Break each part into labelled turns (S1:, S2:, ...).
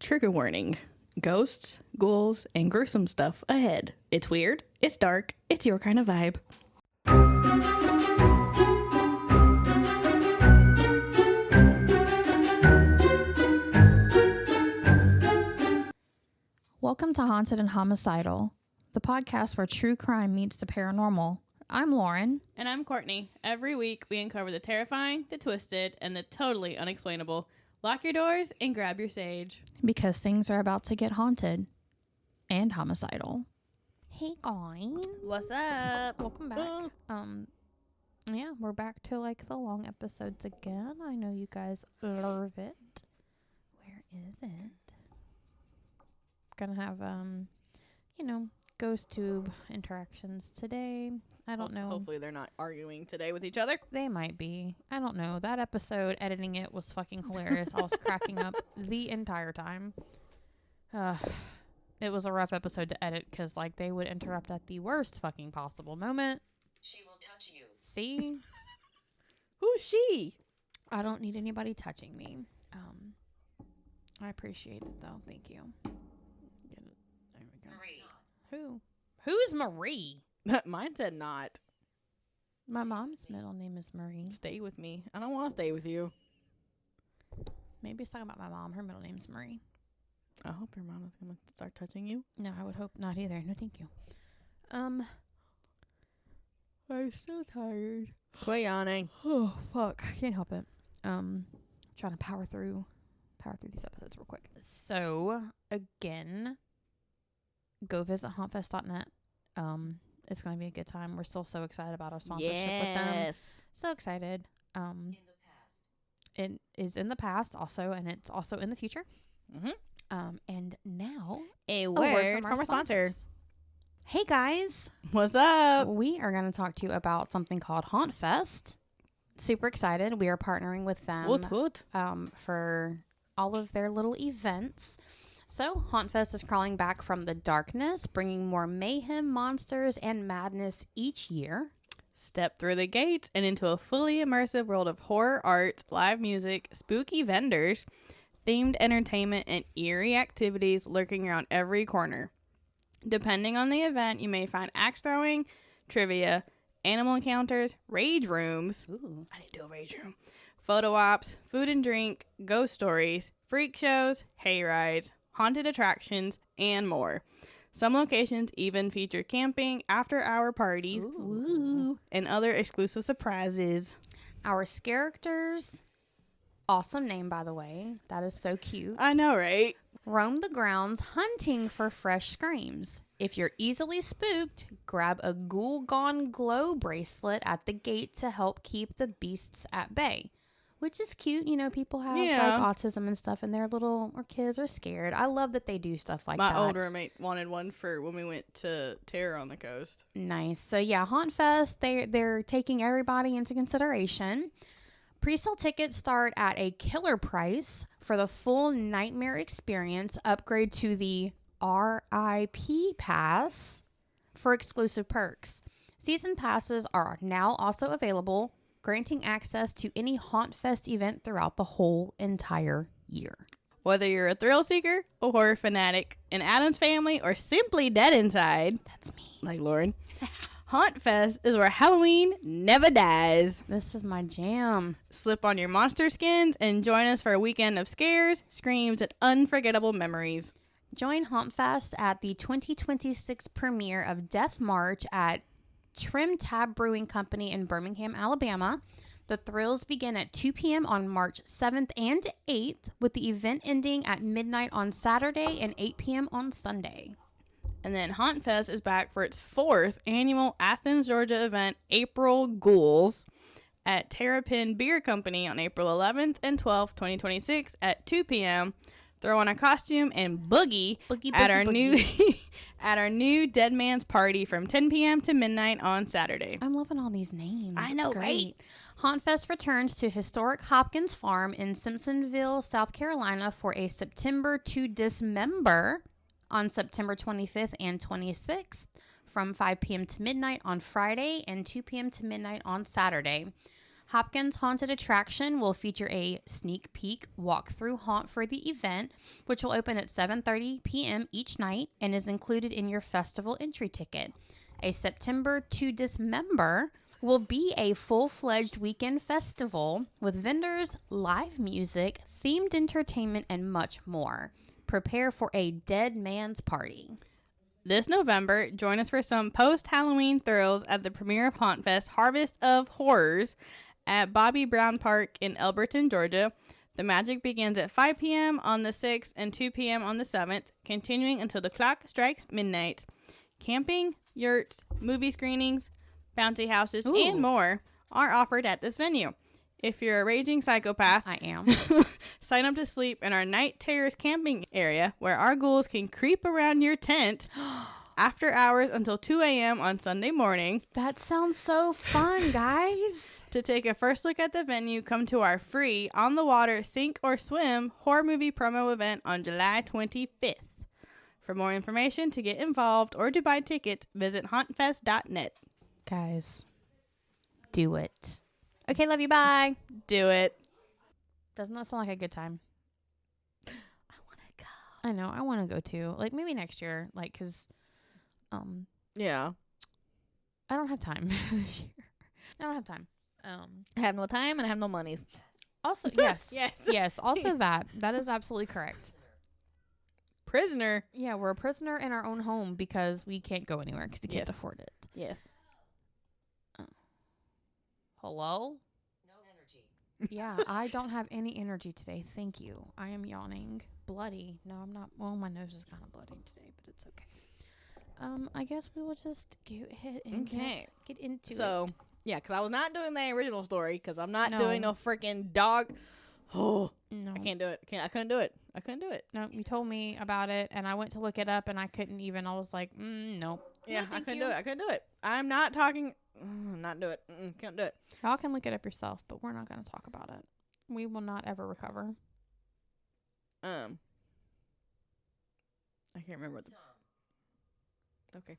S1: Trigger warning. Ghosts, ghouls, and gruesome stuff ahead. It's weird, it's dark, it's your kind of vibe.
S2: Welcome to Haunted and Homicidal, the podcast where true crime meets the paranormal. I'm Lauren.
S1: And I'm Courtney. Every week we uncover the terrifying, the twisted, and the totally unexplainable. Lock your doors and grab your sage.
S2: Because things are about to get haunted and homicidal. Hey guys.
S1: What's up?
S2: Welcome back. Yeah, we're back to like the long episodes again. I know you guys love it. Where is it? Gonna have GhostTube interactions today. I don't know.
S1: Hopefully they're not arguing today with each other.
S2: They might be. I don't know. That episode, editing it was fucking hilarious. I was cracking up the entire time. It was a rough episode to edit because like they would interrupt at the worst fucking possible moment.
S3: She will touch you.
S2: See?
S1: Who's she?
S2: I don't need anybody touching me. I appreciate it though. Thank you. Get it. There we go.
S3: Marie.
S2: Who? Who's Marie?
S1: Mine said not.
S2: My mom's middle name is Marie.
S1: Stay with me. I don't want to stay with you.
S2: Maybe it's talking about my mom. Her middle name's Marie.
S1: I hope your mom is going to start touching you.
S2: No, I would hope not either. No, thank you. I'm still tired.
S1: Quit yawning.
S2: Oh, fuck. I can't help it. Trying to power through these episodes real quick. So, again, go visit HauntFest.net. It's going to be a good time. We're still so excited about our sponsorship with them. So excited.
S3: In the past.
S2: It is in the past also, and it's also in the future.
S1: Mm-hmm.
S2: And now,
S1: A word from our sponsor.
S2: sponsors. Hey, guys.
S1: What's up?
S2: We are going to talk to you about something called HauntFest. Super excited. We are partnering with them
S1: Woot.
S2: for all of their little events. So, HauntFest is crawling back from the darkness, bringing more mayhem, monsters, and madness each year.
S1: Step through the gates and into a fully immersive world of horror art, live music, spooky vendors, themed entertainment, and eerie activities lurking around every corner. Depending on the event, you may find axe throwing, trivia, animal encounters, rage rooms.
S2: Ooh.
S1: I need to do a rage room. Photo ops, food and drink, ghost stories, freak shows, hay rides, haunted attractions, and more. Some locations even feature camping, after-hour parties, and other exclusive surprises.
S2: Our characters, awesome name, by the way. That is so cute.
S1: I know, right?
S2: Roam the grounds hunting for fresh screams. If you're easily spooked, grab a Ghoul Gone Glow bracelet at the gate to help keep the beasts at bay. Which is cute. You know, people have like autism and stuff and their kids are scared. I love that they do stuff like that.
S1: My old roommate wanted one for when we went to Terror on the Coast.
S2: Nice. So yeah, HauntFest, they're taking everybody into consideration. Pre-sale tickets start at a killer price. For the full nightmare experience, upgrade to the RIP Pass for exclusive perks. Season passes are now also available, granting access to any HauntFest event throughout the whole entire year.
S1: Whether you're a thrill seeker, a horror fanatic, an Addams Family, or simply dead inside,
S2: That's me.
S1: like Lauren, HauntFest is where Halloween never dies.
S2: This is my jam.
S1: Slip on your monster skins and join us for a weekend of scares, screams, and unforgettable memories.
S2: Join HauntFest at the 2026 premiere of Death March at Trim Tab Brewing Company in Birmingham, Alabama. The thrills begin at 2 p.m. on March 7th and 8th, with the event ending at midnight on Saturday and 8 p.m. on Sunday.
S1: And then HauntFest is back for its 4th annual Athens, Georgia event, April Ghouls, at Terrapin Beer Company on April 11th and 12th, 2026 at 2 p.m. Throw on a costume and boogie at our new Dead Man's Party from 10 p.m. to midnight on Saturday.
S2: I'm loving all these names.
S1: I know,
S2: it's great. HauntFest returns to historic Hopkins Farm in Simpsonville, South Carolina for a September to Dismember on September 25th and 26th from 5 p.m. to midnight on Friday and 2 p.m. to midnight on Saturday. Hopkins Haunted Attraction will feature a sneak peek walkthrough haunt for the event, which will open at 7:30 p.m. each night and is included in your festival entry ticket. A September to Dismember will be a full-fledged weekend festival with vendors, live music, themed entertainment, and much more. Prepare for a dead man's party.
S1: This November, join us for some post-Halloween thrills at the premiere of HauntFest Harvest of Horrors at Bobby Brown Park in Elberton, Georgia. The magic begins at 5 p.m. on the 6th and 2 p.m. on the 7th, continuing until the clock strikes midnight. Camping, yurts, movie screenings, bouncy houses, and more are offered at this venue. If you're a raging psychopath,
S2: I am.
S1: sign up to sleep in our night terrace camping area where our ghouls can creep around your tent after hours until 2 a.m. on Sunday morning.
S2: That sounds so fun, guys.
S1: To take a first look at the venue, come to our free On the Water Sink or Swim horror movie promo event on July 25th. For more information, to get involved, or to buy tickets, visit hauntfest.net.
S2: Guys, do it. Okay, love you. Bye.
S1: Do it.
S2: Doesn't that sound like a good time?
S1: I want to go.
S2: I know. I want to go too. Like maybe next year. Like, cause,
S1: Yeah.
S2: I don't have time this year. I don't have time.
S1: I have no time and I have no monies.
S2: Also, yes,
S1: Yes.
S2: yes. Also, that is absolutely correct.
S1: Prisoner.
S2: Yeah, we're a prisoner in our own home because we can't go anywhere because we can't
S1: Yes.
S2: afford it.
S1: Yes.
S2: Hello?
S3: No energy.
S2: Yeah, I don't have any energy today. Thank you. I am yawning. Bloody. No, I'm not. Well, my nose is kind of bloody today, but it's okay. I guess we will just go ahead and get into it.
S1: Yeah, because I was not doing the original story because I'm not
S2: No.
S1: doing no freaking dog. Oh,
S2: No.
S1: I can't do it. I couldn't do it. I couldn't do it.
S2: No, you told me about it, and I went to look it up, and I couldn't even. I was like, nope.
S1: Yeah,
S2: No,
S1: I
S2: thank
S1: couldn't
S2: you.
S1: do it. I couldn't do it. I'm not talking. Not do it. Can't do it.
S2: Y'all can look it up yourself, but we're not going to talk about it. We will not ever recover.
S1: I can't remember what the.
S3: Some.
S1: Okay.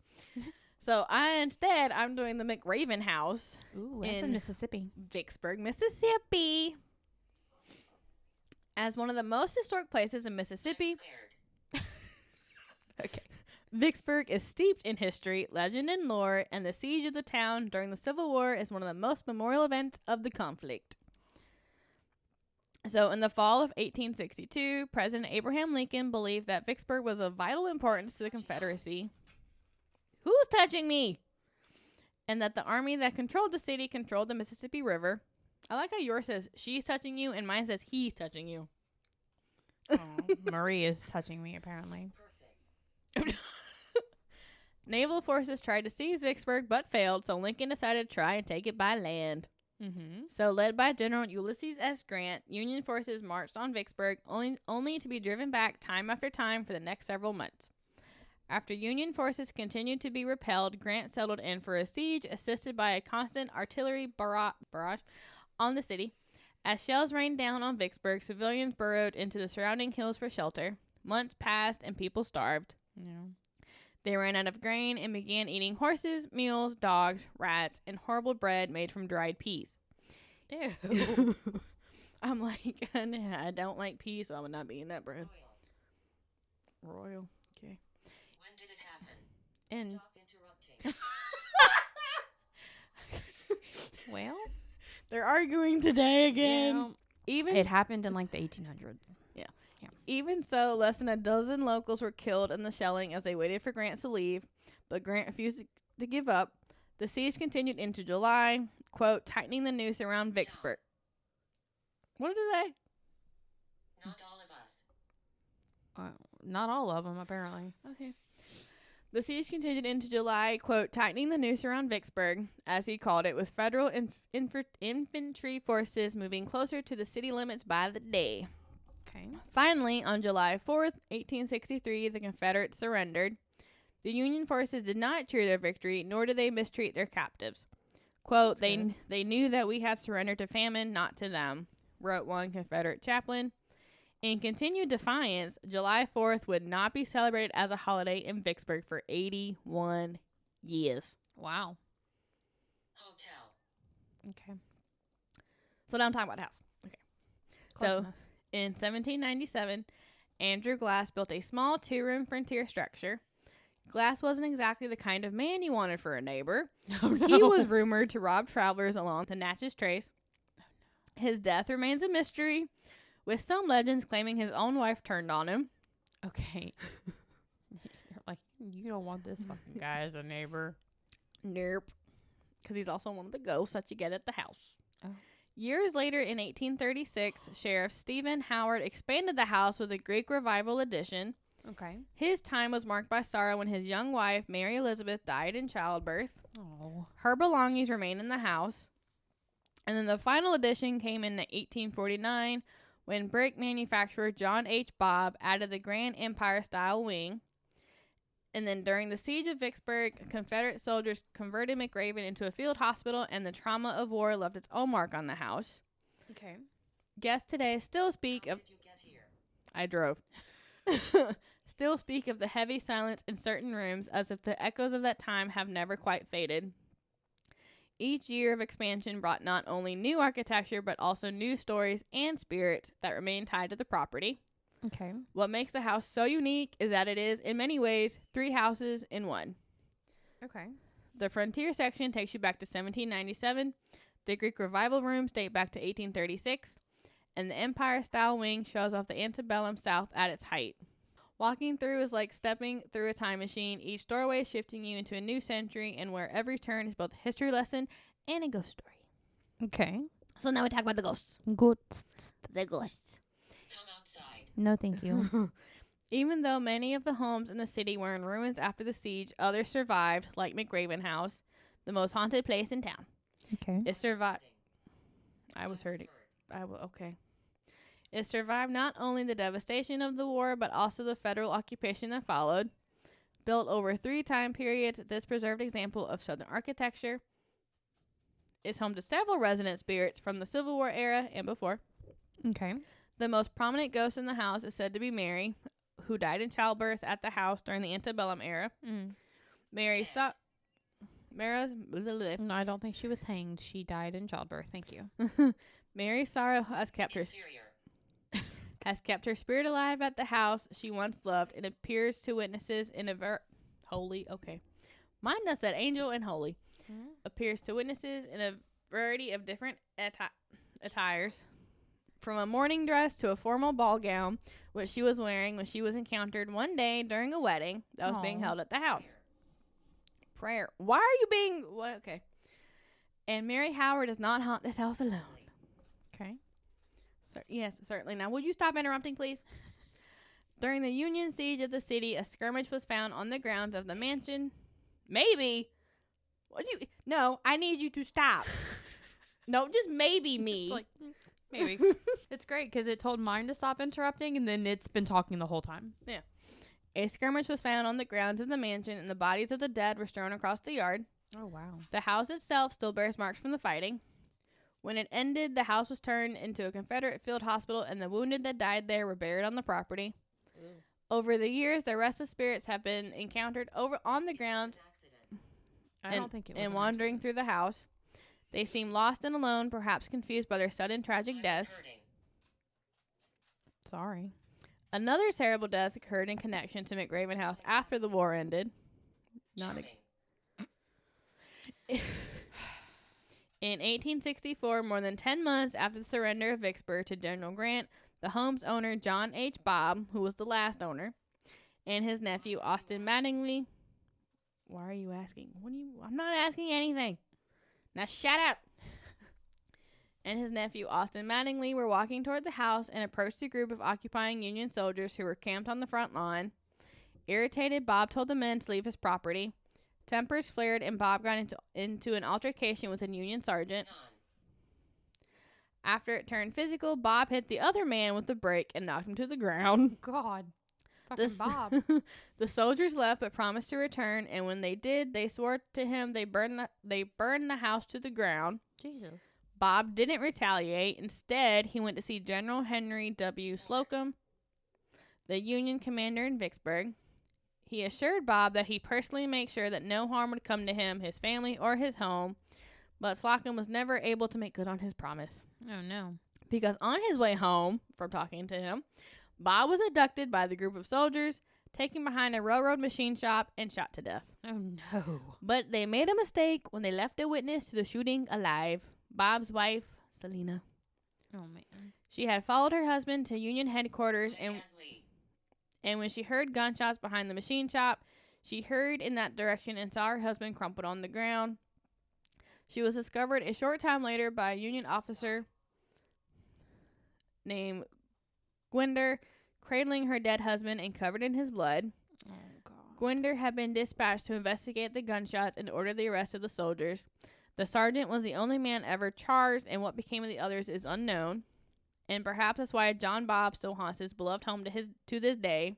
S1: So I'm doing the McRaven House,
S2: Ooh, that's in
S1: in
S2: Mississippi.
S1: Vicksburg, Mississippi. As one of the most historic places in Mississippi,
S3: Scared.
S1: okay, Vicksburg is steeped in history, legend, and lore, and the siege of the town during the Civil War is one of the most memorial events of the conflict. So, in the fall of 1862, President Abraham Lincoln believed that Vicksburg was of vital importance to the Confederacy. Who's touching me? And that the army that controlled the city controlled the Mississippi River. I like how yours says she's touching you and mine says he's touching you.
S2: Oh, Marie is touching me, apparently.
S3: Perfect.
S1: Naval forces tried to seize Vicksburg but failed, so Lincoln decided to try and take it by land.
S2: Mm-hmm.
S1: So, led by General Ulysses S. Grant, Union forces marched on Vicksburg only to be driven back time after time for the next several months. After Union forces continued to be repelled, Grant settled in for a siege assisted by a constant artillery barrage on the city. As shells rained down on Vicksburg, civilians burrowed into the surrounding hills for shelter. Months passed and people starved.
S2: Yeah.
S1: They ran out of grain and began eating horses, mules, dogs, rats, and horrible bread made from dried peas.
S2: Ew.
S1: I'm like, I don't like peas, so I would not be eating that bread. Royal. Okay.
S3: When did it happen?
S2: And
S3: Stop interrupting.
S2: well,
S1: They're arguing today again.
S2: yeah,
S1: Even
S2: it happened in like the 1800s.
S1: Even so, less than a dozen locals were killed in the shelling as they waited for Grant to leave, but Grant refused to give up. The siege continued into July, quote, tightening the noose around Vicksburg. What did they?
S3: Not all of us.
S2: Not all of them, apparently.
S1: Okay. The siege continued into July, quote, tightening the noose around Vicksburg, as he called it, with federal infantry forces moving closer to the city limits by the day.
S2: Okay.
S1: Finally, on July 4th, 1863, the Confederates surrendered. The Union forces did not cheer their victory, nor did they mistreat their captives. Quote, they knew that we had surrendered to famine, not to them, wrote one Confederate chaplain. In continued defiance, July 4th would not be celebrated as a holiday in Vicksburg for 81 years.
S2: Wow.
S3: Hotel.
S2: Okay.
S1: So now I'm talking about the house. Okay.
S2: Close
S1: So
S2: enough.
S1: in 1797, Andrew Glass built a small 2-room frontier structure. Glass wasn't exactly the kind of man you wanted for a neighbor.
S2: Oh, no.
S1: He was rumored to rob travelers along the Natchez Trace. His death remains a mystery, with some legends claiming his own wife turned on him.
S2: Okay. They're like, you don't want this fucking guy as a neighbor.
S1: Nope. Because he's also one of the ghosts that you get at the house.
S2: Oh.
S1: Years later, in 1836, Sheriff Stephen Howard expanded the house with a Greek Revival addition.
S2: Okay.
S1: His time was marked by sorrow when his young wife, Mary Elizabeth, died in childbirth.
S2: Oh.
S1: Her belongings remain in the house. And then the final addition came in 1849 when brick manufacturer John H. Bobb added the Grand Empire-style wing. And then during the siege of Vicksburg, Confederate soldiers converted McRaven into a field hospital, and the trauma of war left its own mark on the house.
S2: Okay.
S1: Guests today still speak
S3: How
S1: of...
S3: did you get here?
S1: I drove. Still speak of the heavy silence in certain rooms as if the echoes of that time have never quite faded. Each year of expansion brought not only new architecture, but also new stories and spirits that remain tied to the property.
S2: Okay.
S1: What makes the house so unique is that it is, in many ways, 3 houses in one.
S2: Okay.
S1: The frontier section takes you back to 1797. The Greek Revival rooms date back to 1836. And the Empire-style wing shows off the antebellum South at its height. Walking through is like stepping through a time machine, each doorway shifting you into a new century, and where every turn is both a history lesson and a ghost story.
S2: Okay.
S1: So now we talk about the ghosts.
S2: Good.
S1: The ghosts.
S3: Come outside.
S2: No, thank you.
S1: Even though many of the homes in the city were in ruins after the siege, others survived, like McRaven House, the most haunted place in town.
S2: Okay.
S1: It survived. I was hurting. Okay. It survived not only the devastation of the war, but also the federal occupation that followed. Built over 3 time periods, this preserved example of Southern architecture is home to several resident spirits from the Civil War era and before.
S2: Okay.
S1: The most prominent ghost in the house is said to be Mary, who died in childbirth at the house during the antebellum era. Mary saw...
S2: No, I don't think she was hanged. She died in childbirth. Thank you.
S1: Mary's sorrow has kept her spirit alive at the house she once loved, and appears to witnesses in a holy. Okay, mine does said angel and holy. Appears to witnesses in a variety of different attires, from a morning dress to a formal ball gown, which she was wearing when she was encountered one day during a wedding that was being held at the house. Prayer. Why are you being... What? Okay. And Mary Howard does not haunt this house alone.
S2: Okay.
S1: Yes, certainly. Now, would you stop interrupting, please? During the Union siege of the city, a skirmish was found on the grounds of the mansion. Maybe. No, I need you to stop. No, just maybe me.
S2: It's like, maybe. It's great because it told mine to stop interrupting, and then it's been talking the whole time.
S1: Yeah. A skirmish was found on the grounds of the mansion, and the bodies of the dead were strewn across the yard.
S2: Oh, wow.
S1: The house itself still bears marks from the fighting. When it ended, the house was turned into a Confederate field hospital, and the wounded that died there were buried on the property.
S3: Ew.
S1: Over the years, the restless spirits have been encountered over on the grounds
S2: I don't think it was
S1: and
S2: an
S1: wandering
S2: accident.
S1: through the house. They seem lost and alone, perhaps confused by their sudden tragic deaths.
S2: Sorry.
S1: Another terrible death occurred in connection to McRaven House after the war ended. In 1864, more than 10 months after the surrender of Vicksburg to General Grant, the home's owner, John H. Bobb, who was the last owner, and his nephew, Austin Mattingly. Why are you asking? I'm not asking anything. Now shut up. And his nephew, Austin Mattingly, were walking toward the house and approached a group of occupying Union soldiers who were camped on the front lawn. Irritated, Bob told the men to leave his property. Tempers flared, and Bob got into an altercation with a Union sergeant. After it turned physical, Bob hit the other man with the brake and knocked him to the ground.
S2: God. Fucking Bob.
S1: The soldiers left but promised to return, and when they did, they swore to him they burned the house to the ground.
S2: Jesus.
S1: Bob didn't retaliate. Instead, he went to see General Henry W. Slocum, the Union commander in Vicksburg. He assured Bob that he personally make sure that no harm would come to him, his family, or his home. But Slocum was never able to make good on his promise.
S2: Oh, no.
S1: Because on his way home from talking to him, Bob was abducted by the group of soldiers, taken behind a railroad machine shop, and shot to death.
S2: Oh, no.
S1: But they made a mistake when they left a witness to the shooting alive, Bob's wife, Selena.
S2: Oh, man.
S1: She had followed her husband to Union headquarters, and
S3: Manly.
S1: when she heard gunshots behind the machine shop, she hurried in that direction and saw her husband crumpled on the ground. She was discovered a short time later by a Union officer named Gwinder, cradling her dead husband and covered in his blood.
S2: Oh, God.
S1: Gwinder had been dispatched to investigate the gunshots and order the arrest of the soldiers. The sergeant was the only man ever charged, and what became of the others is unknown. And perhaps that's why John Bob still haunts his beloved home to this day.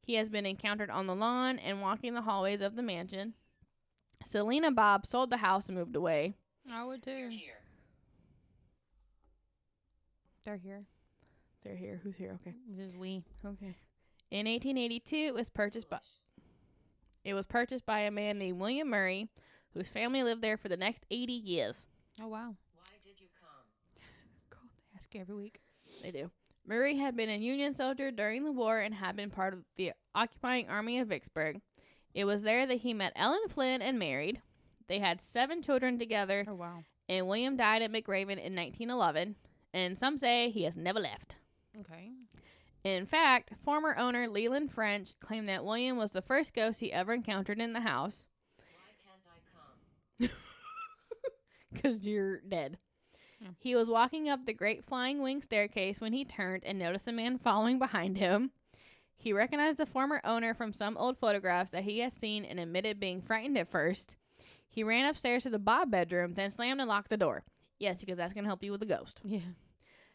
S1: He has been encountered on the lawn and walking the hallways of the mansion. Selena Bob sold the house and moved away.
S2: I would
S3: We're
S2: too.
S3: here.
S2: They're here.
S1: They're here. Who's here? Okay.
S2: Just we.
S1: Okay. In 1882, it was purchased by a man named William Murray, whose family lived there for the next 80 years.
S2: Oh, wow.
S3: Why did you come?
S2: Cool. They ask you every week.
S1: They do. Murray had been a Union soldier during the war and had been part of the occupying army of Vicksburg. It was there that he met Ellen Flynn and married. They had 7 children together,
S2: Oh, wow.
S1: and William died at McRaven in 1911, and some say he has never left.
S2: Okay.
S1: In fact, former owner Leland French claimed that William was the first ghost he ever encountered in the house.
S3: Why can't I come?
S1: Because you're dead.
S2: Yeah.
S1: He was walking up the great flying wing staircase when he turned and noticed a man following behind him. He recognized the former owner from some old photographs that he had seen and admitted being frightened at first. He ran upstairs to the Bob bedroom, then slammed and locked the door. Yes, because that's going to help you with a ghost.
S2: Yeah.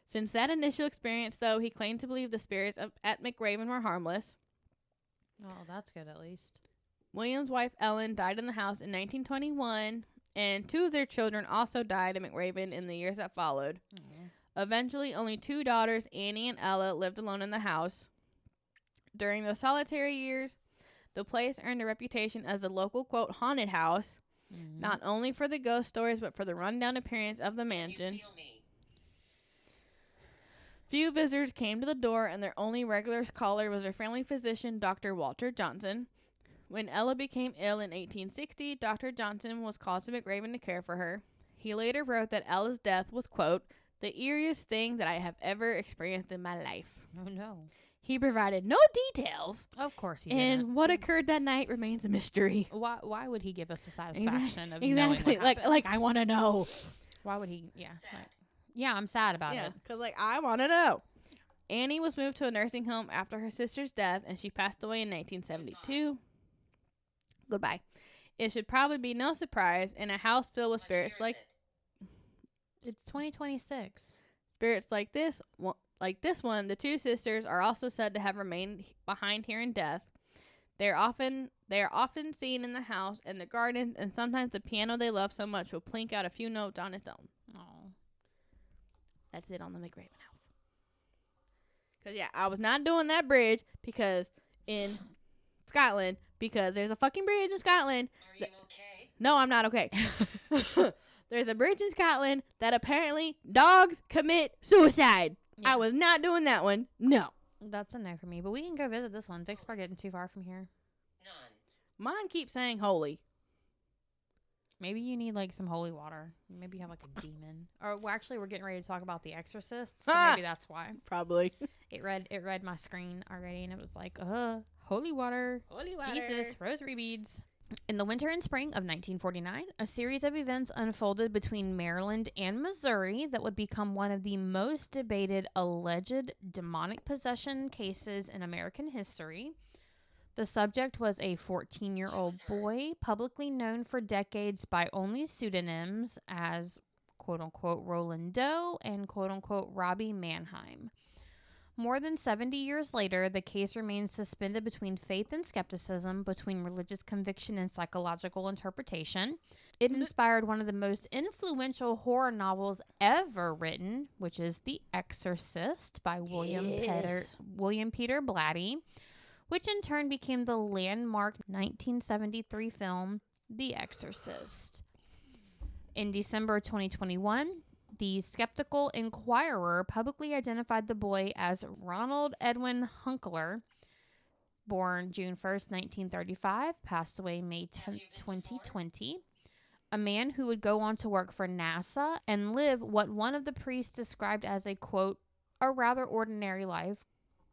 S1: Since that initial experience, though, he claimed to believe the spirits at McRaven were harmless.
S2: Oh, that's good at least.
S1: William's wife, Ellen, died in the house in 1921, and 2 of their children also died at McRaven in the years that followed.
S2: Oh.
S1: Eventually, only 2 daughters, Annie and Ella, lived alone in the house. During those solitary years, the place earned a reputation as the local, quote, haunted house,
S2: Mhm.
S1: not only for the ghost stories, but for the rundown appearance of the
S3: You
S1: mansion.
S3: feel me?
S1: Few visitors came to the door, and their only regular caller was their family physician, Dr. Walter Johnson. When Ella became ill in 1860, Dr. Johnson was called to McRaven to care for her. He later wrote that Ella's death was, quote, the eeriest thing that I have ever experienced in my life.
S2: Oh, no.
S1: He provided no details,
S2: Of course he
S1: and
S2: didn't.
S1: what occurred that night remains a mystery.
S2: Why would he give us the satisfaction of
S1: Exactly.
S2: knowing what
S1: Like
S2: happened?
S1: I want to know.
S2: Why would he? Yeah.
S3: Sad.
S2: like- yeah, I'm sad about
S1: Yeah,
S2: it.
S1: because I want to know. Annie was moved to a nursing home after her sister's death, and she passed away in 1972. Goodbye. It should probably be no surprise in a house filled with
S3: What year
S1: spirits
S3: is
S1: like
S3: it?
S2: It's 2026.
S1: this one. The 2 sisters are also said to have remained behind here in death. They are often seen in the house and the gardens, and sometimes the piano they love so much will plink out a few notes on its own.
S2: Oh.
S1: That's it on the McRaven house. Because, yeah, I was not doing that bridge because in Scotland, because there's a fucking bridge in Scotland.
S3: Are you okay?
S1: No, I'm not okay. There's a bridge in Scotland that apparently dogs commit suicide.
S2: Yeah.
S1: I was not doing that one. No.
S2: That's a no for me. But we can go visit this one. Vicksburg isn't too far from here.
S3: None.
S1: Mine keeps saying holy.
S2: Maybe you need like some holy water. Maybe you have like a demon. Or well, actually, we're getting ready to talk about The Exorcist, so
S1: Ah!
S2: maybe that's why.
S1: Probably.
S2: It read my screen already, and it was like, holy water,
S1: Holy water.
S2: Jesus, rosary beads. In the winter and spring of 1949, a series of events unfolded between Maryland and Missouri that would become one of the most debated alleged demonic possession cases in American history. The subject was a 14-year-old boy, publicly known for decades by only pseudonyms as quote-unquote Roland Doe and quote-unquote Robbie Mannheim. More than 70 years later, the case remains suspended between faith and skepticism, between religious conviction and psychological interpretation. It inspired one of the most influential horror novels ever written, which is The Exorcist by William Peter Blatty, which in turn became the landmark 1973 film The Exorcist. In December 2021, the Skeptical Inquirer publicly identified the boy as Ronald Edwin Hunkler, born June 1st, 1935, passed away May 10th, 2020. A man who would go on to work for NASA and live what one of the priests described as a, quote, a rather ordinary life,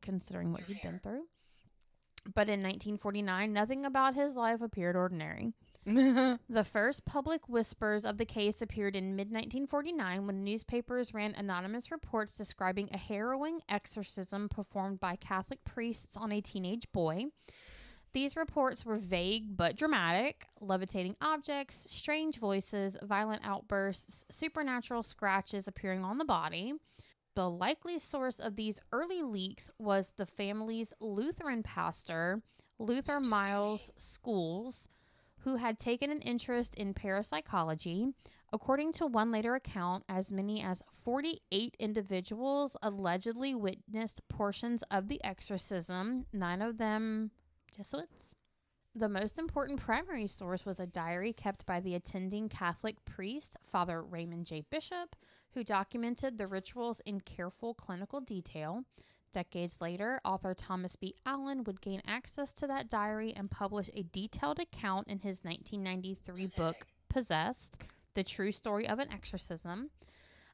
S2: considering what he'd been through. But in 1949, nothing about his life appeared ordinary. The first public whispers of the case appeared in mid-1949 when newspapers ran anonymous reports describing a harrowing exorcism performed by Catholic priests on a teenage boy. These reports were vague but dramatic: levitating objects, strange voices, violent outbursts, supernatural scratches appearing on the body. The likely source of these early leaks was the family's Lutheran pastor, Luther Miles Schools, who had taken an interest in parapsychology. According to one later account, as many as 48 individuals allegedly witnessed portions of the exorcism, 9 of them Jesuits. The most important primary source was a diary kept by the attending Catholic priest, Father Raymond J. Bishop, who documented the rituals in careful clinical detail. Decades later, author Thomas B. Allen would gain access to that diary and publish a detailed account in his 1993 book, Possessed, The True Story of an Exorcism.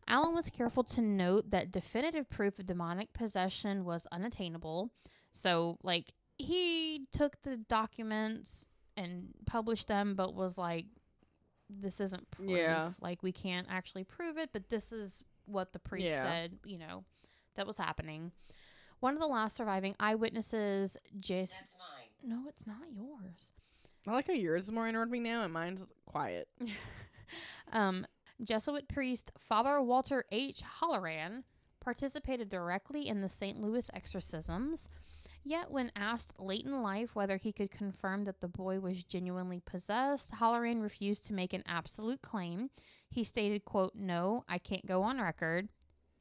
S2: Allen was careful to note that definitive proof of demonic possession was unattainable. So, he took the documents and published them, but was like, this isn't proof.
S1: Yeah.
S2: We can't actually prove it, but this is what the priest said, that was happening. One of the last surviving eyewitnesses
S3: That's mine.
S2: No, it's not yours.
S1: I like how yours is more interrupting now and mine's quiet.
S2: Jesuit priest Father Walter H. Halloran participated directly in the St. Louis exorcisms. Yet when asked late in life whether he could confirm that the boy was genuinely possessed, Halloran refused to make an absolute claim. He stated, quote, "No, I can't go on record."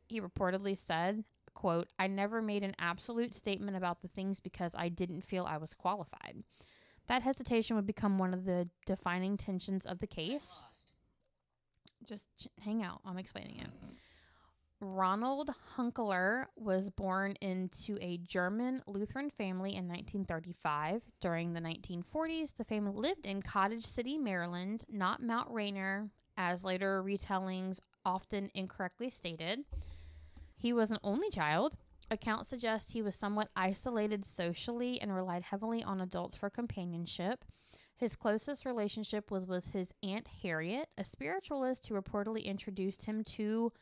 S2: He reportedly said, quote, "I never made an absolute statement about the things because I didn't feel I was qualified." That hesitation would become one of the defining tensions of the case. Just hang out. I'm explaining it. Ronald Hunkler was born into a German Lutheran family in 1935. During the 1940s, the family lived in Cottage City, Maryland, not Mount Rainier, as later retellings often incorrectly stated. He was an only child. Accounts suggest he was somewhat isolated socially and relied heavily on adults for companionship. His closest relationship was with his Aunt Harriet, a spiritualist who reportedly introduced him to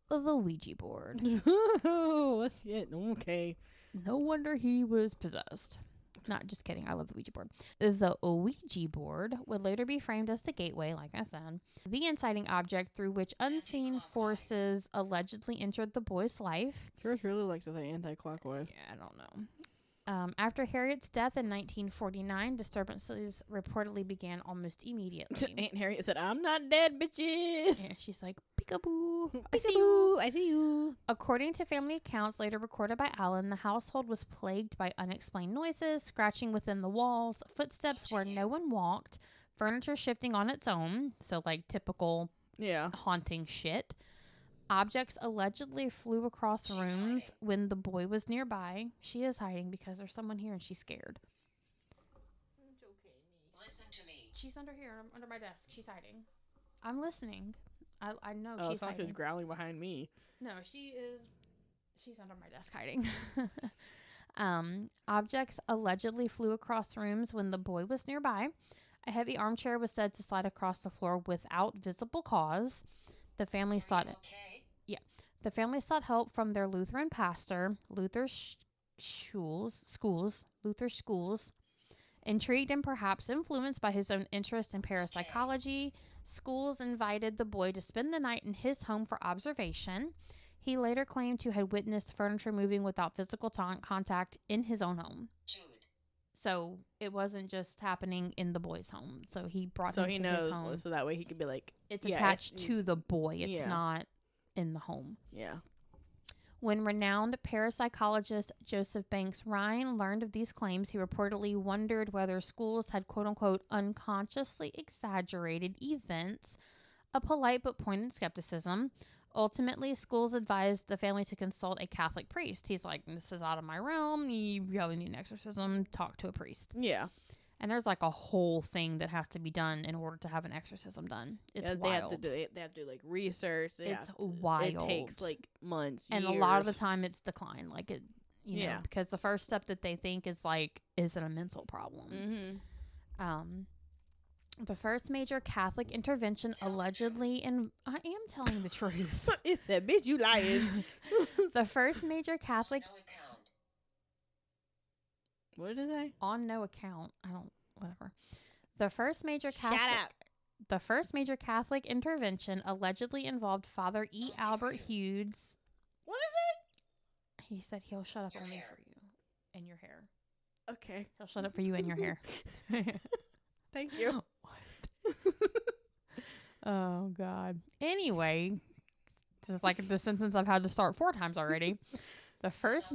S2: the Ouija board.
S1: Let's get okay.
S2: No wonder he was possessed. Not just kidding. I love the Ouija board. The Ouija board would later be framed as the gateway, like I said, the inciting object through which unseen forces allegedly entered the boy's life.
S1: Yours really likes to say anti-clockwise.
S2: Yeah, I don't know. After Harriet's death in 1949, disturbances reportedly began almost immediately.
S1: Aunt Harriet said, "I'm not dead, bitches."
S2: Yeah, she's like, peekaboo, I see
S1: Peekaboo,
S2: you.
S1: I see you.
S2: According to family accounts later recorded by Allen, the household was plagued by unexplained noises, scratching within the walls, footsteps where no one walked, furniture shifting on its own, so typical haunting shit. Objects allegedly flew across rooms when the boy was nearby. She is hiding because there's someone here and she's scared.
S3: It's okay, me. Listen to me.
S2: She's under here, under my desk. She's hiding. I'm listening. I know
S1: Oh,
S2: she's
S1: it's not
S2: hiding.
S1: she's growling behind me.
S2: No, she's under my desk hiding. Objects allegedly flew across rooms when the boy was nearby. A heavy armchair was said to slide across the floor without visible cause. The family sought help from their Lutheran pastor, Luther Schools. Intrigued and perhaps influenced by his own interest in parapsychology, Schools invited the boy to spend the night in his home for observation. He later claimed to have witnessed furniture moving without physical contact in his own home.
S3: Jude.
S2: So it wasn't just happening in the boy's home. So he brought him to his home.
S1: So that way he could be like,
S2: It's attached to the boy. It's not in the home.
S1: Yeah.
S2: When renowned parapsychologist Joseph Banks Rhine learned of these claims, he reportedly wondered whether Schools had quote-unquote unconsciously exaggerated events a polite but pointed skepticism. Ultimately, schools advised the family to consult a Catholic priest. He's like, this is out of my realm. You probably need an exorcism. Talk to a priest.
S1: Yeah.
S2: And there's like a whole thing that has to be done in order to have an exorcism done. It's wild.
S1: They have to do like research.
S2: It's wild.
S1: It takes like months,
S2: and
S1: years.
S2: a lot of the time it's declined. Like it, you know, because the first step that they think is like, is it a mental problem?
S1: Mm-hmm.
S2: The first major Catholic intervention allegedly, and I am telling the truth.
S1: It's that bitch, you lying.
S2: The first major Catholic.
S3: No account.
S1: What did they?
S2: On no account. I don't, whatever. The first major
S1: Shut
S2: Catholic.
S1: up.
S2: The first major Catholic intervention allegedly involved Father E. Albert Hughes.
S1: What is
S2: He said he'll shut up
S3: Your
S2: only
S3: hair.
S2: for you and your hair.
S1: it? Okay.
S2: He'll shut up for you and your hair.
S1: Thank you.
S2: Oh, God. Anyway, this is like the sentence I've had to start 4 times already. The first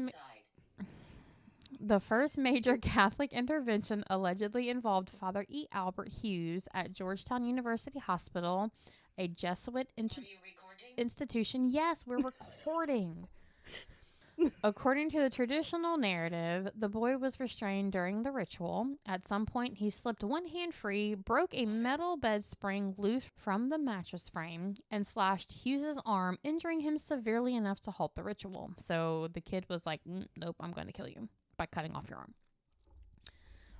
S2: major Catholic intervention allegedly involved Father E. Albert Hughes at Georgetown University Hospital, a Jesuit
S3: Are you recording?
S2: institution. Yes, we're recording. According to the traditional narrative, the boy was restrained during the ritual. At some point, he slipped one hand free, broke a metal bed spring loose from the mattress frame, and slashed Hughes's arm, injuring him severely enough to halt the ritual. So the kid was like, nope, I'm going to kill you by cutting off your arm.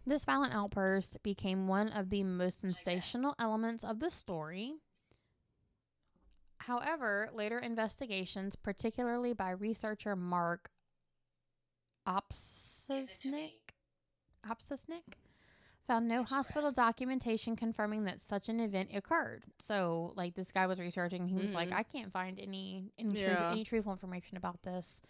S2: This violent outburst became one of the most sensational elements of the story. However, later investigations, particularly by researcher Mark Opsisnik, found no hospital documentation confirming that such an event occurred. So, like, this guy was researching. He was like, I can't find any truthful information about this.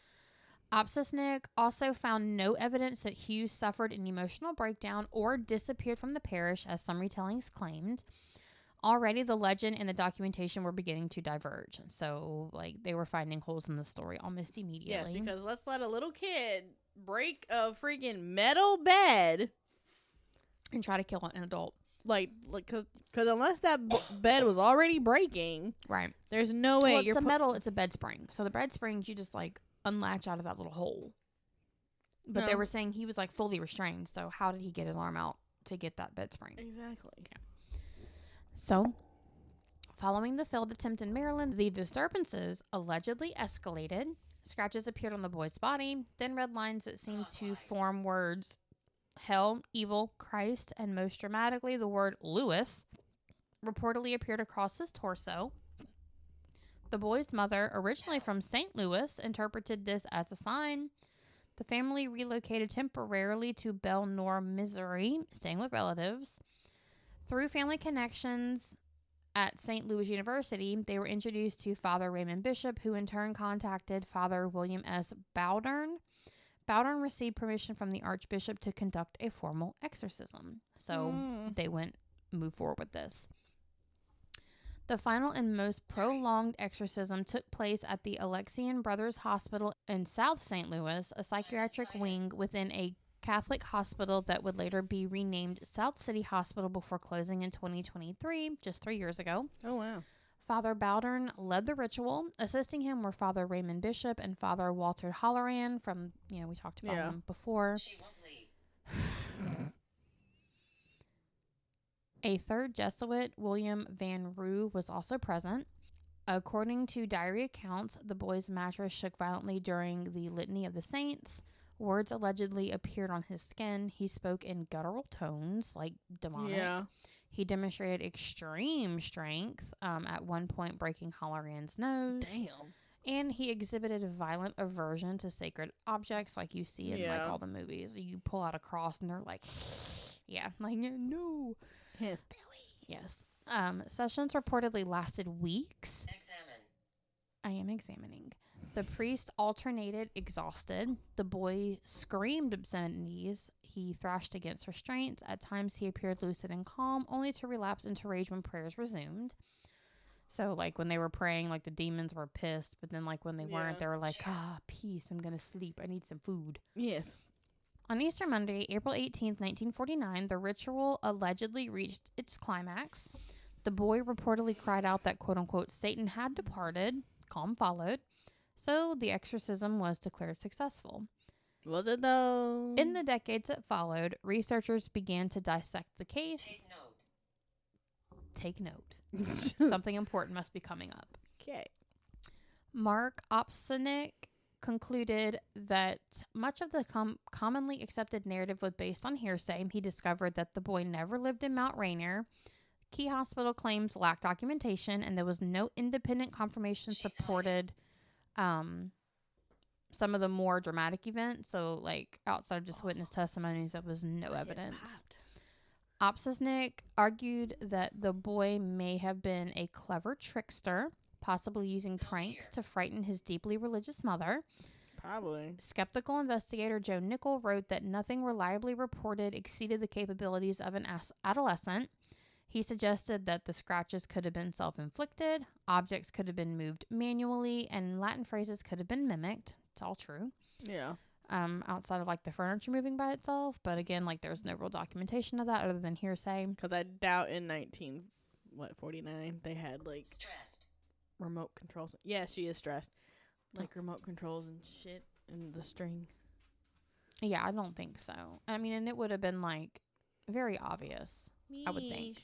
S2: Opsisnik also found no evidence that Hughes suffered an emotional breakdown or disappeared from the parish, as some retellings claimed. Already, the legend and the documentation were beginning to diverge. So, like, they were finding holes in the story almost immediately.
S1: Yes, because let's let a little kid break a freaking metal bed
S2: and try to kill an adult.
S1: like because unless that bed was already breaking,
S2: Right.
S1: there's no way.
S2: Well, it's a bed spring. So the bed springs, you just, like, unlatch out of that little hole. But they
S1: No.
S2: were saying he was, like, fully restrained. So how did he get his arm out to get that bed spring?
S1: Exactly.
S2: So, following the failed attempt in Maryland, the disturbances allegedly escalated. Scratches appeared on the boy's body, then red lines that seemed to form words hell, evil, Christ, and most dramatically, the word Lewis reportedly appeared across his torso. The boy's mother, originally from St. Louis, interpreted this as a sign. The family relocated temporarily to Belnor, Missouri, staying with relatives. Through family connections at St. Louis University, they were introduced to Father Raymond Bishop, who in turn contacted Father William S. Bowdern. Bowdern received permission from the Archbishop to conduct a formal exorcism. So they moved forward with this. The final and most prolonged exorcism took place at the Alexian Brothers Hospital in South St. Louis, a psychiatric wing within a Catholic hospital that would later be renamed South City Hospital before closing in 2023, just 3 years ago.
S1: Oh, wow.
S2: Father Bowdern led the ritual. Assisting him were Father Raymond Bishop and Father Walter Halloran from, we talked about him before.
S3: She won't leave.
S2: A third Jesuit, William Van Roo, was also present. According to diary accounts, the boy's mattress shook violently during the Litany of the Saints. Words allegedly appeared on his skin. He spoke in guttural tones, like demonic.
S1: Yeah.
S2: He demonstrated extreme strength, at one point breaking Halloran's nose.
S1: Damn.
S2: And he exhibited a violent aversion to sacred objects like you see in like all the movies. You pull out a cross and they're like, no.
S1: Yes.
S2: Yes. Sessions reportedly lasted weeks.
S3: Examine.
S2: I am examining. The priest alternated exhausted. The boy screamed obscenities. He thrashed against restraints. At times he appeared lucid and calm, only to relapse into rage when prayers resumed. So, like, when they were praying, like, the demons were pissed. But then, like, when they weren't, they were like, peace, I'm going to sleep. I need some food.
S1: Yes.
S2: On Easter Monday, April 18th, 1949, the ritual allegedly reached its climax. The boy reportedly cried out that, quote unquote, Satan had departed. Calm followed. So the exorcism was declared successful.
S1: Was it though?
S2: In the decades that followed, researchers began to dissect the case. Take note. Something important must be coming up.
S1: Okay.
S2: Mark Opsonick concluded that much of the commonly accepted narrative was based on hearsay. He discovered that the boy never lived in Mount Rainier. Key hospital claims lacked documentation, and there was no independent confirmation supported some of the more dramatic events. So, like, outside of just witness testimonies, there was no evidence. Opsonick argued that the boy may have been a clever trickster, possibly using pranks to frighten his deeply religious mother.
S1: Probably.
S2: Skeptical investigator Joe Nickel wrote that nothing reliably reported exceeded the capabilities of an adolescent. He suggested that the scratches could have been self-inflicted, objects could have been moved manually, and Latin phrases could have been mimicked. It's all true.
S1: Yeah.
S2: Outside of, like, the furniture moving by itself. But again, like, there's no real documentation of that other than hearsay.
S1: Because I doubt in 49 they had, like,
S3: Stressed.
S1: remote controls. Yeah, she is stressed. Like, remote controls and shit and the string.
S2: Yeah, I don't think so. I mean, and it would have been, like, very obvious, I would think.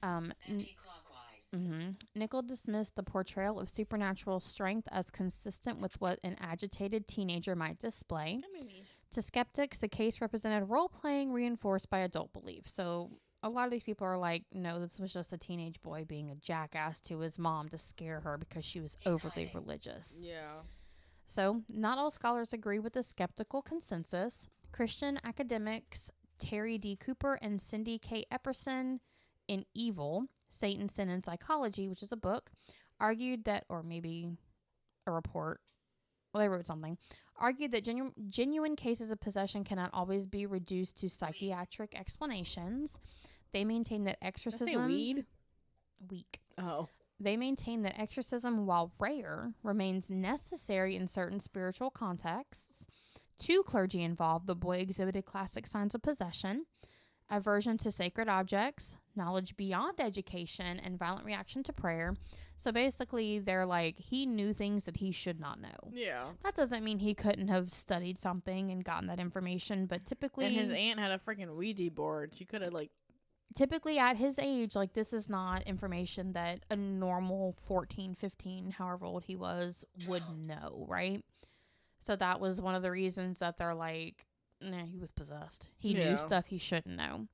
S3: Anti-clockwise.
S2: Nickel dismissed the portrayal of supernatural strength as consistent with what an agitated teenager might display. To skeptics, the case represented role-playing reinforced by adult belief. So a lot of these people are like, no, this was just a teenage boy being a jackass to his mom to scare her because she was overly religious.
S1: Yeah.
S2: So not all scholars agree with the skeptical consensus. Christian academics Terry D. Cooper and Cindy K. Epperson in Evil, Satan, Sin, and Psychology, which is a book, argued that, or maybe a report, well, they wrote something, argued that genuine cases of possession cannot always be reduced to psychiatric explanations. They maintain that exorcism...
S1: Did I say weed?
S2: Weak.
S1: Oh.
S2: They maintain that exorcism, while rare, remains necessary in certain spiritual contexts. Two clergy involved, the boy exhibited classic signs of possession, aversion to sacred objects, knowledge beyond education, and violent reaction to prayer. So basically, they're like, he knew things that he should not know.
S1: Yeah.
S2: That doesn't mean he couldn't have studied something and gotten that information, but typically...
S1: And his aunt had a freaking Ouija board. She could have, like...
S2: Typically, at his age, like, this is not information that a normal 14, 15, however old he was, would know, right? So that was one of the reasons that they're like, nah, he was possessed. He knew stuff he shouldn't know.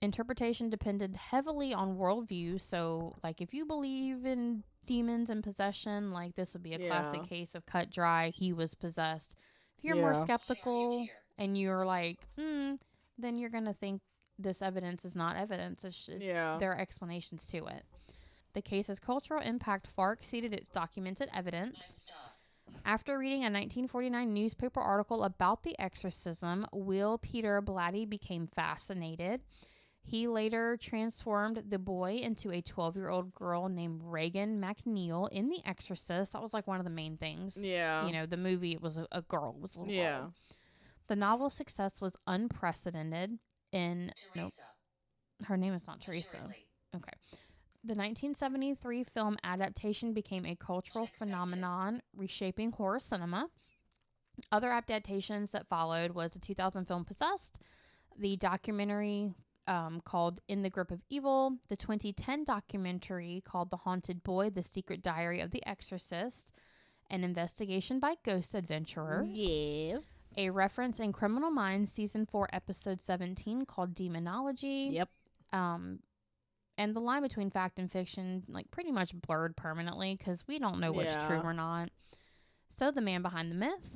S2: Interpretation depended heavily on worldview. So, like, if you believe in demons and possession, like, this would be a classic case of cut dry. He was possessed. If you're more skeptical and you're like, then you're going to think this evidence is not evidence. There are explanations to it. The case's cultural impact far exceeded its documented evidence. After reading a 1949 newspaper article about the exorcism, Will Peter Blatty became fascinated. He later transformed the boy into a 12-year-old girl named Reagan McNeil in The Exorcist. That was like one of the main things. Yeah. You know, the movie, it was a girl. It was a little girl. The novel's success was unprecedented in...
S3: Teresa.
S2: Nope, her name is not Teresa. Okay. The 1973 film adaptation became a cultural phenomenon, reshaping horror cinema. Other adaptations that followed was the 2000 film Possessed, the documentary called In the Grip of Evil, the 2010 documentary called The Haunted Boy, The Secret Diary of the Exorcist, an investigation by ghost adventurers.
S1: Yes.
S2: A reference in Criminal Minds season 4 episode 17 called Demonology.
S1: Yep.
S2: And the line between fact and fiction, like, pretty much blurred permanently because we don't know what's true or not. So the man behind the myth,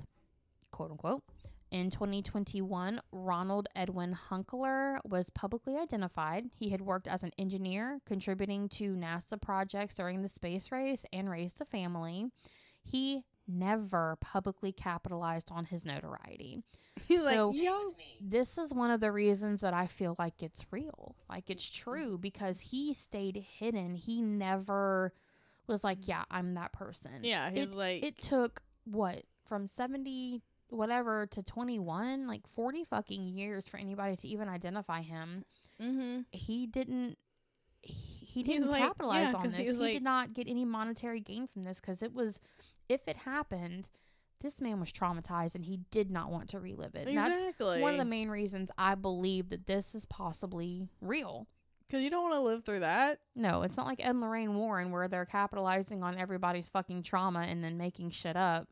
S2: quote unquote, in 2021, Ronald Edwin Hunkler was publicly identified. He had worked as an engineer, contributing to NASA projects during the space race, and raised a family. He never publicly capitalized on his notoriety.
S1: He's like, yo,
S2: this is one of the reasons that I feel like it's real. Like, it's true because he stayed hidden. He never was like, yeah, I'm that person.
S1: Yeah, he's like...
S2: It took, what, from 70 whatever to 21? Like, 40 fucking years for anybody to even identify him. Mm-hmm. He didn't he didn't
S1: like,
S2: capitalize
S1: yeah,
S2: on
S1: 'cause
S2: this.
S1: he was
S2: He
S1: like-
S2: did not get any monetary gain from this because it was, if it happened, this man was traumatized and he did not want to relive it. And
S1: Exactly.
S2: that's one of the main reasons I believe that this is possibly real.
S1: Because you don't want to live through that.
S2: No, it's not like Ed and Lorraine Warren where they're capitalizing on everybody's fucking trauma and then making shit up.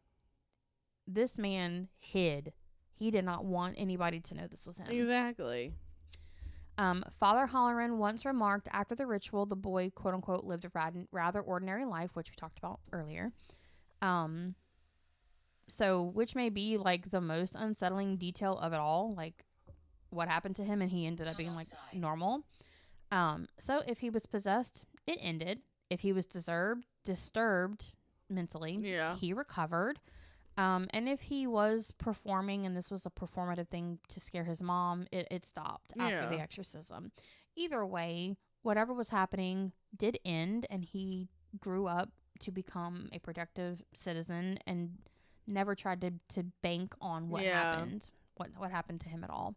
S2: This man hid. He did not want anybody to know this was him.
S1: Exactly.
S2: Father Holleran once remarked after the ritual, the boy, quote unquote, lived a rather ordinary life, which we talked about earlier. So, which may be like the most unsettling detail of it all, like what happened to him, and he ended up being like normal. So if he was possessed, it ended. If he was disturbed mentally, he recovered. And if he was performing and this was a performative thing to scare his mom, it stopped after the exorcism. Either way, whatever was happening did end, and he grew up to become a productive citizen and never tried to bank on what happened, what happened to him at all.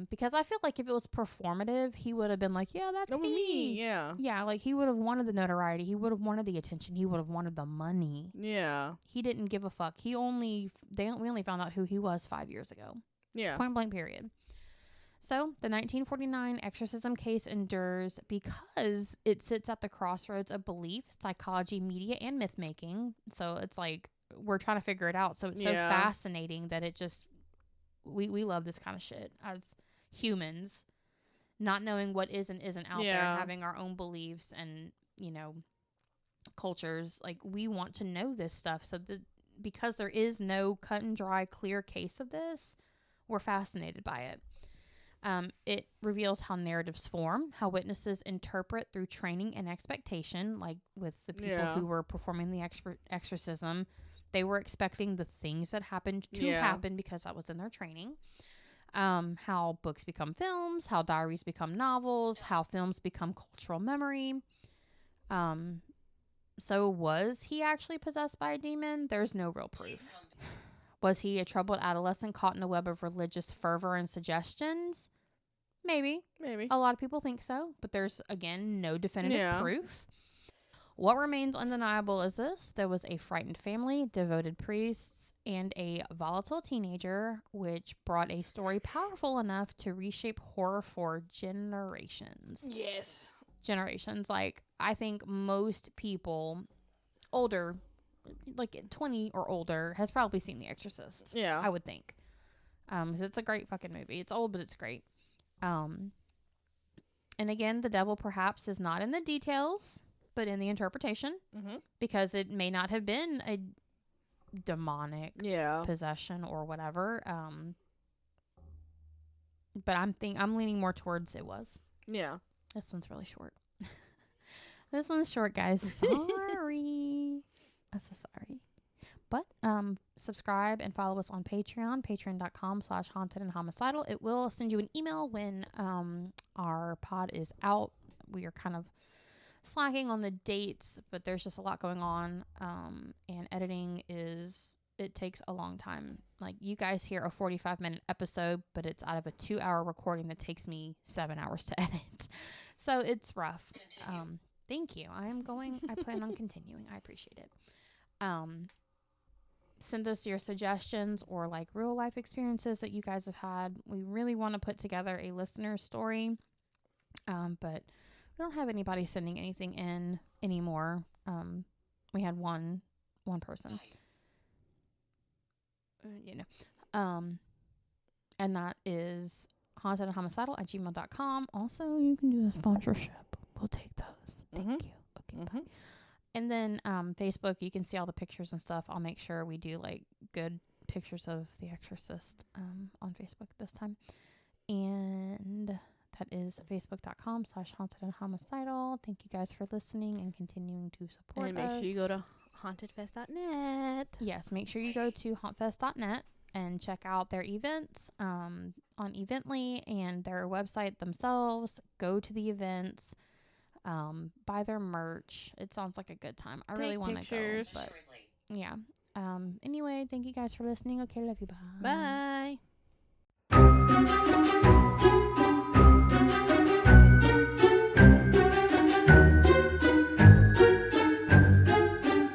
S2: Because I feel like if it was performative, he would have been like, yeah, that's me. Yeah, like he would have wanted the notoriety. He would have wanted the attention. He would have wanted the money.
S1: Yeah.
S2: He didn't give a fuck. We only found out who he was 5 years ago.
S1: Yeah.
S2: Point blank period. So the 1949 exorcism case endures because it sits at the crossroads of belief, psychology, media, and myth making. So it's like we're trying to figure it out. So it's so fascinating that it just we love this kind of shit as humans, not knowing what is and isn't out there, and having our own beliefs and, you know, cultures. Like, we want to know this stuff. So because there is no cut and dry, clear case of this, we're fascinated by it. It reveals how narratives form, how witnesses interpret through training and expectation, like with the people who were performing the exorcism. They were expecting the things that happened to happen because that was in their training. How books become films, how diaries become novels, how films become cultural memory. So was he actually possessed by a demon? There's no real proof. Was he a troubled adolescent caught in a web of religious fervor and suggestions? Maybe. A lot of people think so, but there's, again, no definitive proof. What remains undeniable is this. There was a frightened family, devoted priests, and a volatile teenager, which brought a story powerful enough to reshape horror for generations.
S1: Yes. Generations.
S2: Like, I think most people older, like 20 or older, has probably seen The Exorcist.
S1: Yeah.
S2: I would think. 'Cause it's a great fucking movie. It's old, but it's great. And again, the devil perhaps is not in the details, but in the interpretation, because it may not have been a demonic possession or whatever. But I'm leaning more towards it was.
S1: Yeah.
S2: This one's really short. This one's short, guys. Sorry. I'm so sorry. But subscribe and follow us on Patreon, patreon.com/hauntedandhomicidal. It will send you an email when our pod is out. We are kind of slacking on the dates, but there's just a lot going on, and editing it takes a long time. Like, you guys hear a 45-minute episode, but it's out of a 2-hour recording that takes me 7 hours to edit, so it's rough. Thank you. I plan on continuing. I appreciate it. Send us your suggestions or like real life experiences that you guys have had. We really want to put together a listener story, but we don't have anybody sending anything in anymore. We had one person, and that is hauntedandhomicidal@gmail.com. Also, you can do a sponsorship. We'll take those. Thank you. Okay, bye. And then Facebook, you can see all the pictures and stuff. I'll make sure we do like good pictures of The Exorcist on Facebook this time. And that is facebook.com/hauntedandhomicidal. Thank you guys for listening and continuing to support us.
S1: And make sure you go to hauntedfest.net.
S2: Yes, make sure you go to hauntfest.net and check out their events on Evently and their website themselves. Go to the events. Buy their merch. It sounds like a good time. I really want to go, but yeah. Anyway, thank you guys for listening. Okay, love you. Bye.
S1: Bye.